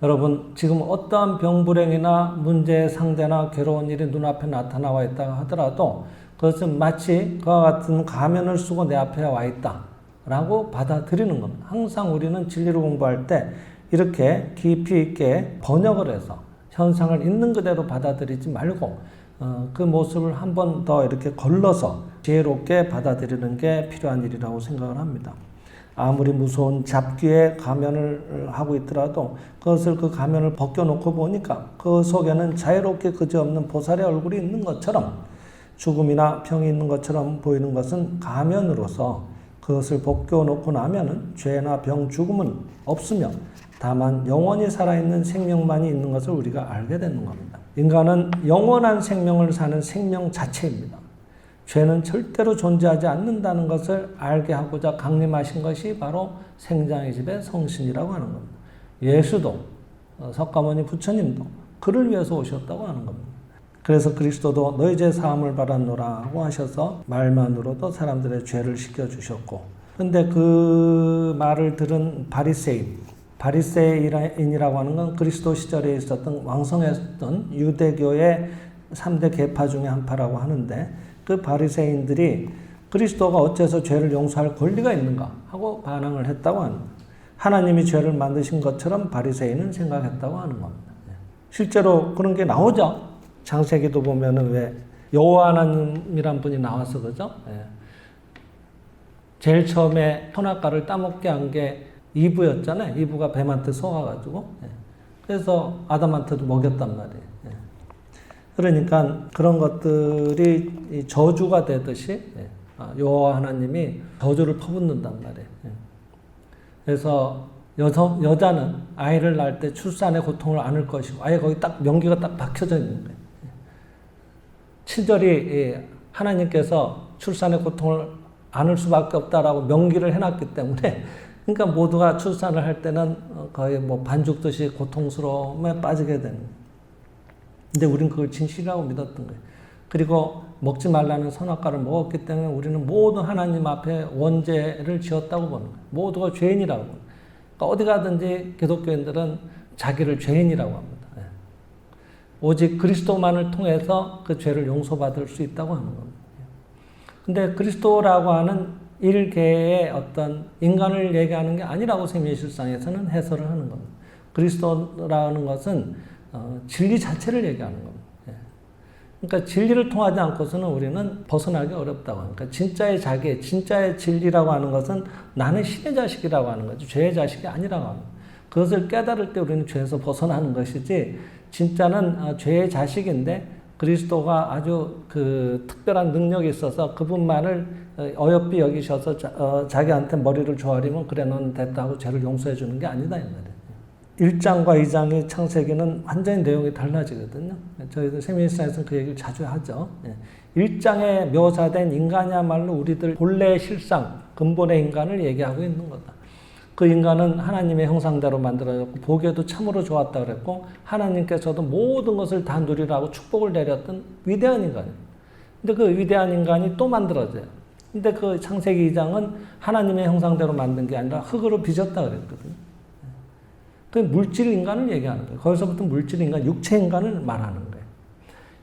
여러분, 지금 어떠한 병불행이나 문제 상대나 괴로운 일이 눈앞에 나타나와 있다 하더라도 그것은 마치 그와 같은 가면을 쓰고 내 앞에 와 있다 라고 받아들이는 겁니다. 항상 우리는 진리를 공부할 때 이렇게 깊이 있게 번역을 해서 현상을 있는 그대로 받아들이지 말고 그 모습을 한 번 더 이렇게 걸러서 지혜롭게 받아들이는 게 필요한 일이라고 생각을 합니다. 아무리 무서운 잡귀의 가면을 하고 있더라도 그것을 그 가면을 벗겨놓고 보니까 그 속에는 자유롭게 그지없는 보살의 얼굴이 있는 것처럼 죽음이나 병이 있는 것처럼 보이는 것은 가면으로서 그것을 벗겨놓고 나면은 죄나 병, 죽음은 없으며 다만 영원히 살아있는 생명만이 있는 것을 우리가 알게 되는 겁니다. 인간은 영원한 생명을 사는 생명 자체입니다. 죄는 절대로 존재하지 않는다는 것을 알게 하고자 강림하신 것이 바로 생장의 집의 성신이라고 하는 겁니다. 예수도 석가모니 부처님도 그를 위해서 오셨다고 하는 겁니다. 그래서 그리스도도 너희 죄 사함을 받았노라고 하셔서 말만으로도 사람들의 죄를 씻겨주셨고, 근데 그 말을 들은 바리새인이라고 하는 건 그리스도 시절에 있었던 왕성했던 유대교의 3대 계파 중에 한 파라고 하는데, 그 바리새인들이 그리스도가 어째서 죄를 용서할 권리가 있는가 하고 반항을 했다고 하는 거예요. 하나님이 죄를 만드신 것처럼 바리새인은 생각했다고 하는 겁니다. 실제로 그런 게 나오죠. 창세기도 보면은 왜 여호와 하나님이란 분이 나와서 그죠? 제일 처음에 선악과를 따먹게 한 게 이브였잖아요. 이브가 뱀한테 속아가지고. 그래서 아담한테도 먹였단 말이에요. 그러니까 그런 것들이 저주가 되듯이 여호와 하나님이 저주를 퍼붓는단 말이에요. 그래서 여자는 아이를 낳을 때 출산의 고통을 안을 것이고, 아예 거기 딱 명기가 딱 박혀져 있는 거예요. 친절히 하나님께서 출산의 고통을 안을 수밖에 없다라고 명기를 해놨기 때문에, 그러니까 모두가 출산을 할 때는 거의 뭐 반죽듯이 고통스러움에 빠지게 되는 거예요. 근데 우리는 그걸 진실이라고 믿었던 거예요. 그리고 먹지 말라는 선악과를 먹었기 때문에 우리는 모두 하나님 앞에 원죄를 지었다고 보는 거예요. 모두가 죄인이라고. 그러니까 어디 가든지 기독교인들은 자기를 죄인이라고 합니다. 오직 그리스도만을 통해서 그 죄를 용서받을 수 있다고 하는 겁니다. 근데 그리스도라고 하는 일개의 어떤 인간을 얘기하는 게 아니라고 세미실상에서는 해설을 하는 겁니다. 그리스도라는 것은 진리 자체를 얘기하는 겁니다. 그러니까 진리를 통하지 않고서는 우리는 벗어나기 어렵다고 하니까 진짜의 자기, 진짜의 진리라고 하는 것은 나는 신의 자식이라고 하는 거죠. 죄의 자식이 아니라고 하는 거예요. 그것을 깨달을 때 우리는 죄에서 벗어나는 것이지, 진짜는 죄의 자식인데 그리스도가 아주 그 특별한 능력이 있어서 그분만을 어여삐 여기셔서 자기한테 머리를 조아리면 그래 넌 됐다 하고 죄를 용서해 주는 게 아니다 이 말이에요. 1장과 2장의 창세기는 완전히 내용이 달라지거든요. 저희도 세미나에서는 그 얘기를 자주 하죠. 1장에 묘사된 인간이야말로 우리들 본래의 실상, 근본의 인간을 얘기하고 있는 거다. 그 인간은 하나님의 형상대로 만들어졌고 보기에도 참으로 좋았다 그랬고 하나님께서도 모든 것을 다 누리라고 축복을 내렸던 위대한 인간이에요. 근데 그 위대한 인간이 또 만들어져요. 근데 그 창세기 2장은 하나님의 형상대로 만든 게 아니라 흙으로 빚었다 그랬거든요. 그 물질 인간을 얘기하는 거예요. 거기서부터 물질 인간, 육체 인간을 말하는 거예요.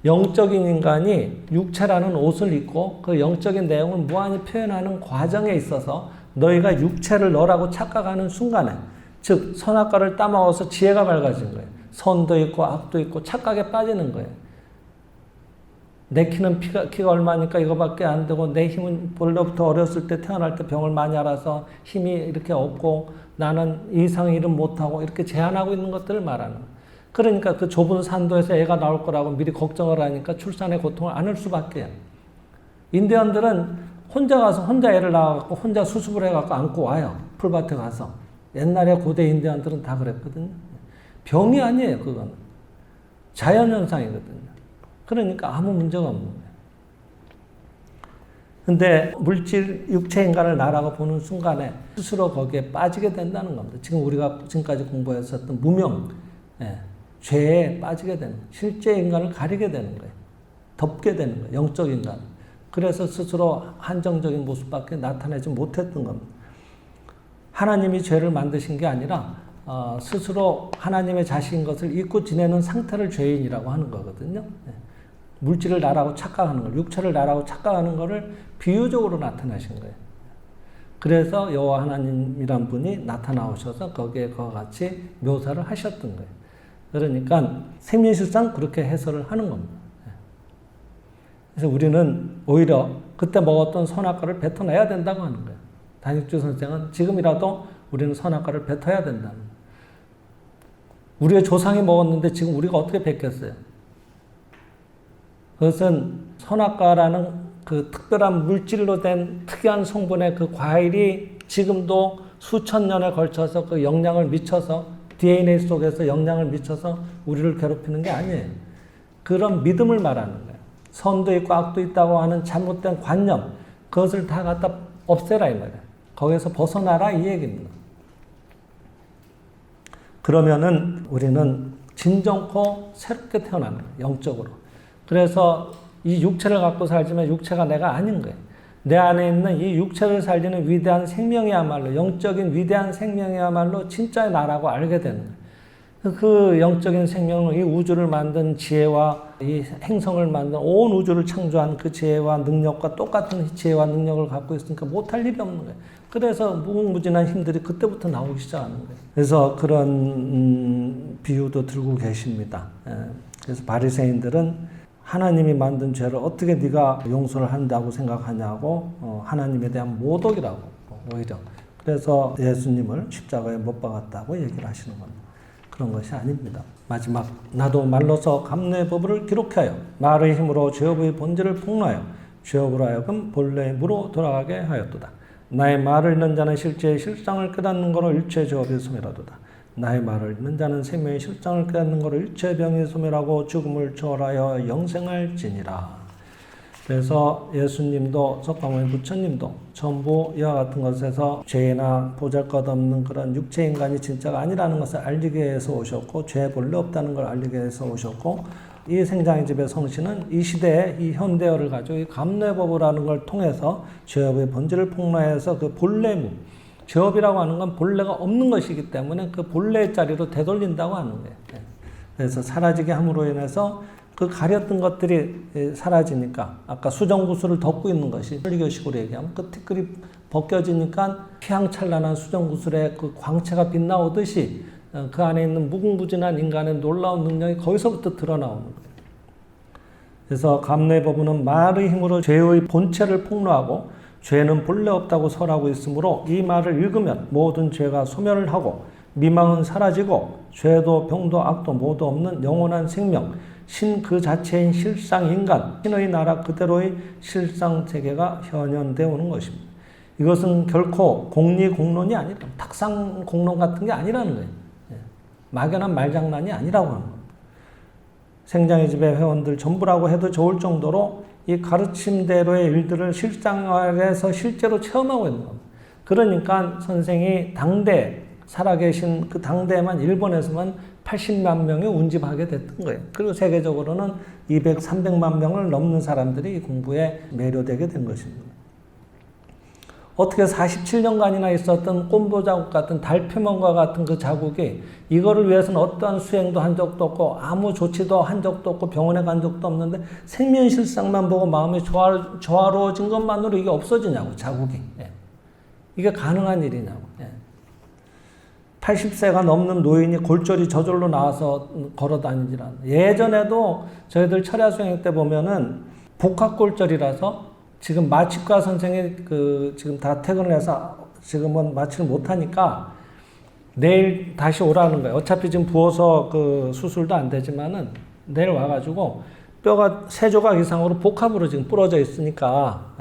영적인 인간이 육체라는 옷을 입고 그 영적인 내용을 무한히 표현하는 과정에 있어서 너희가 육체를 너라고 착각하는 순간에, 즉 선악과를 따먹어서 지혜가 밝아진 거예요. 선도 있고 악도 있고 착각에 빠지는 거예요. 내 키는 키가 얼마니까 이거밖에 안 되고 내 힘은 본래부터 어렸을 때 태어날 때 병을 많이 알아서 힘이 이렇게 없고 나는 이 이상 일은 못하고 이렇게 제한하고 있는 것들을 말하는 거예요. 그러니까 그 좁은 산도에서 애가 나올 거라고 미리 걱정을 하니까 출산의 고통을 안을 수밖에 해요. 인디언들은 혼자 애를 낳아갖고 혼자 수습을 해갖고 안고 와요. 풀밭에 가서. 옛날에 고대 인디언들은 다 그랬거든요. 병이 아니에요, 그건. 자연현상이거든요. 그러니까 아무 문제가 없는 거예요. 근데 물질, 육체 인간을 나라고 보는 순간에 스스로 거기에 빠지게 된다는 겁니다. 지금 우리가 지금까지 공부했었던 무명, 죄에 빠지게 되는 거예요. 실제 인간을 가리게 되는 거예요. 덮게 되는 거예요. 영적 인간. 그래서 스스로 한정적인 모습밖에 나타내지 못했던 겁니다. 하나님이 죄를 만드신 게 아니라 스스로 하나님의 자식인 것을 잊고 지내는 상태를 죄인이라고 하는 거거든요. 물질을 나라고 착각하는 걸, 육체를 나라고 착각하는 것을 비유적으로 나타나신 거예요. 그래서 여호와 하나님이란 분이 나타나오셔서 거기에 그와 같이 묘사를 하셨던 거예요. 그러니까 생민실상 그렇게 해설을 하는 겁니다. 그래서 우리는 오히려 그때 먹었던 선악과를 뱉어내야 된다고 하는 거예요. 단익주 선생은 지금이라도 우리는 선악과를 뱉어야 된다는 거예요. 우리의 조상이 먹었는데 지금 우리가 어떻게 뱉겠어요? 그것은 선악과라는 그 특별한 물질로 된 특이한 성분의 그 과일이 지금도 수천 년에 걸쳐서 그 영향을 미쳐서 DNA 속에서 영향을 미쳐서 우리를 괴롭히는 게 아니에요. 그런 믿음을 말하는 거예요. 선도 있고 악도 있다고 하는 잘못된 관념, 그것을 다 갖다 없애라 이 말이에요. 거기서 벗어나라 이 얘기입니다. 그러면은 우리는 진정코 새롭게 태어나는 거예요. 영적으로. 그래서 이 육체를 갖고 살지만 육체가 내가 아닌 거예요. 내 안에 있는 이 육체를 살리는 위대한 생명이야말로, 영적인 위대한 생명이야말로 진짜의 나라고 알게 되는 거예요. 그 영적인 생명은 이 우주를 만든 지혜와 이 행성을 만든 온 우주를 창조한 그 지혜와 능력과 똑같은 지혜와 능력을 갖고 있으니까 못할 일이 없는 거예요. 그래서 무궁무진한 힘들이 그때부터 나오기 시작하는 거예요. 그래서 그런 비유도 들고 계십니다. 그래서 바리새인들은 하나님이 만든 죄를 어떻게 네가 용서를 한다고 생각하냐고 하나님에 대한 모독이라고 오히려. 그래서 예수님을 십자가에 못 박았다고 얘기를 하시는 겁니다. 그런 것이 아닙니다. 마지막 나도 말로서 감내의 법을 기록하여 말의 힘으로 죄업의 본질을 폭로하여 죄업으로 하여금 본래의 무로 돌아가게 하였도다. 나의 말을 읽는 자는 실제의 실상을 깨닫는 거로 일체의 죄업이 소멸하도다. 나의 말을 읽는 자는 생명의 실상을 깨닫는 거로 일체의 병이 소멸하고 죽음을 초월하여 영생할지니라. 그래서 예수님도 석가모니 부처님도 전부 이와 같은 것에서 죄나 보잘것없는 그런 육체 인간이 진짜가 아니라는 것을 알리기 위해서 오셨고 죄 본래 없다는 걸 알리기 위해서 오셨고 이 생장의 집의 성신은 이 시대의 이 현대어를 가지고 이 감내법이라는 걸 통해서 죄업의 본질을 폭로해서 그 본래무, 죄업이라고 하는 건 본래가 없는 것이기 때문에 그 본래의 자리로 되돌린다고 하는 거예요. 그래서 사라지게 함으로 인해서 그 가렸던 것들이 사라지니까 아까 수정구슬을 덮고 있는 것이 설교식으로 얘기하면 그 티끌이 벗겨지니까 휘황찬란한 수정구슬의 그 광채가 빛나오듯이 그 안에 있는 무궁무진한 인간의 놀라운 능력이 거기서부터 드러나오는 거예요. 그래서 감내법은 말의 힘으로 죄의 본체를 폭로하고 죄는 본래 없다고 설하고 있으므로 이 말을 읽으면 모든 죄가 소멸을 하고 미망은 사라지고 죄도 병도 악도 모두 없는 영원한 생명, 신 그 자체인 실상인간, 신의 나라 그대로의 실상세계가 현현되어 오는 것입니다. 이것은 결코 공리공론이 아니라 탁상공론 같은 게 아니라는 거예요. 막연한 말장난이 아니라고 하는 겁니다. 생장의 집의 회원들 전부라고 해도 좋을 정도로 이 가르침대로의 일들을 실생활에서 실제로 체험하고 있는 겁니다. 그러니까 선생이 당대 살아계신 그 당대에만 일본에서만 80만 명이 운집하게 됐던 거예요. 그리고 세계적으로는 200, 300만 명을 넘는 사람들이 이 공부에 매료되게 된 것입니다. 어떻게 47년간이나 있었던 꼼보 자국 같은 달표면과 같은 그 자국이 이거를 위해서는 어떠한 수행도 한 적도 없고 아무 조치도 한 적도 없고 병원에 간 적도 없는데 생면실상만 보고 마음이 조화로워진 것만으로 이게 없어지냐고, 자국이. 이게 가능한 일이냐고. 80세가 넘는 노인이 골절이 저절로 나와서 걸어 다니지라는. 예전에도 저희들 철야 수행 때 보면은 복합골절이라서 지금 마취과 선생이 지금 다 퇴근을 해서 지금은 마취를 못하니까 내일 다시 오라는 거예요. 어차피 지금 부어서 그 수술도 안 되지만은 내일 와가지고 뼈가 3조각 이상으로 복합으로 지금 부러져 있으니까,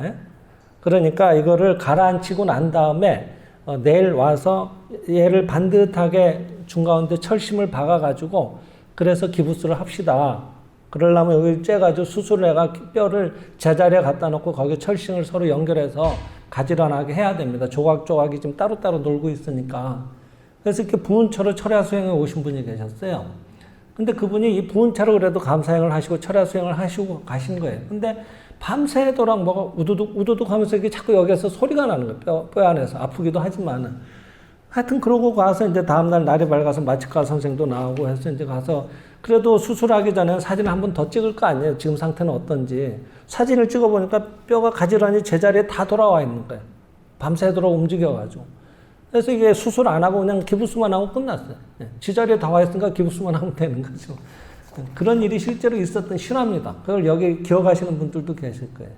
그러니까 이거를 가라앉히고 난 다음에 내일 와서 얘를 반듯하게 중가운데 철심을 박아가지고 그래서 기부스를 합시다. 그러려면 여기 쬐가지고 수술을 해가 뼈를 제자리에 갖다 놓고 거기에 철심을 서로 연결해서 가지런하게 해야 됩니다. 조각조각이 지금 따로따로 놀고 있으니까. 그래서 이렇게 부은처로 철야 수행에 오신 분이 계셨어요. 근데 그분이 이 부은처로 그래도 감사행을 하시고 철야 수행을 하시고 가신 거예요. 근데 밤새도록 뭐가 우두둑 우두둑 하면서 이게 자꾸 여기에서 소리가 나는 거예요. 뼈 안에서. 아프기도 하지만은. 하여튼 그러고 가서 이제 다음날 날이 밝아서 마취과 선생도 나오고 해서 이제 가서 그래도 수술하기 전에 사진을 한 번 더 찍을 거 아니에요. 지금 상태는 어떤지. 사진을 찍어보니까 뼈가 가지런히 제자리에 다 돌아와 있는 거예요. 밤새도록 움직여가지고. 그래서 이게 수술 안 하고 그냥 기부스만 하고 끝났어요. 제자리에 다 와 있으니까 기부스만 하면 되는 거죠. 그런 일이 실제로 있었던 실화입니다. 그걸 여기 기억하시는 분들도 계실 거예요.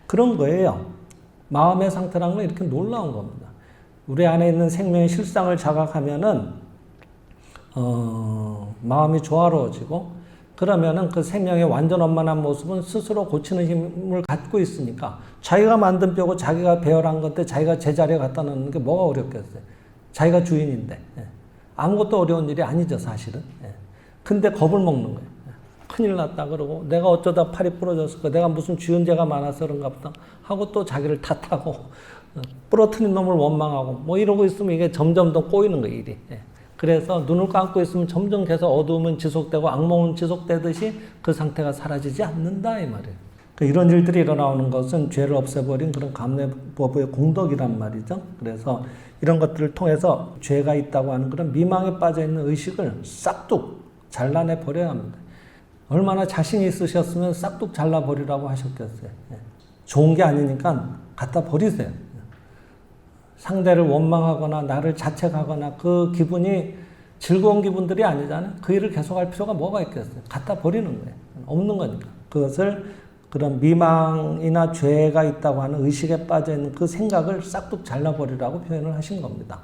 그런 거예요. 마음의 상태라는 건 이렇게 놀라운 겁니다. 우리 안에 있는 생명의 실상을 자각하면은 마음이 조화로워지고 그러면은 그 생명의 완전 원만한 모습은 스스로 고치는 힘을 갖고 있으니까 자기가 만든 뼈고 자기가 배열한 건데 자기가 제자리에 갖다 놓는 게 뭐가 어렵겠어요. 자기가 주인인데. 아무것도 어려운 일이 아니죠, 사실은. 근데 겁을 먹는 거예요. 큰일 났다 그러고 내가 어쩌다 팔이 부러졌을까, 내가 무슨 주연재가 많아서 그런가 보다 하고 또 자기를 탓하고 부러뜨린 놈을 원망하고 뭐 이러고 있으면 이게 점점 더 꼬이는 거예요, 일이. 그래서 눈을 감고 있으면 점점 계속 어두움은 지속되고 악몽은 지속되듯이 그 상태가 사라지지 않는다 이 말이에요. 이런 일들이 일어나오는 것은 죄를 없애버린 그런 감례법의 공덕이란 말이죠. 그래서 이런 것들을 통해서 죄가 있다고 하는 그런 미망에 빠져있는 의식을 싹둑 잘라내 버려야 합니다. 얼마나 자신이 있으셨으면 싹둑 잘라버리라고 하셨겠어요. 좋은 게 아니니까 갖다 버리세요. 상대를 원망하거나 나를 자책하거나 그 기분이 즐거운 기분들이 아니잖아요. 그 일을 계속할 필요가 뭐가 있겠어요. 갖다 버리는 거예요. 없는 거니까. 그것을 그런 미망이나 죄가 있다고 하는 의식에 빠져있는 그 생각을 싹둑 잘라버리라고 표현을 하신 겁니다.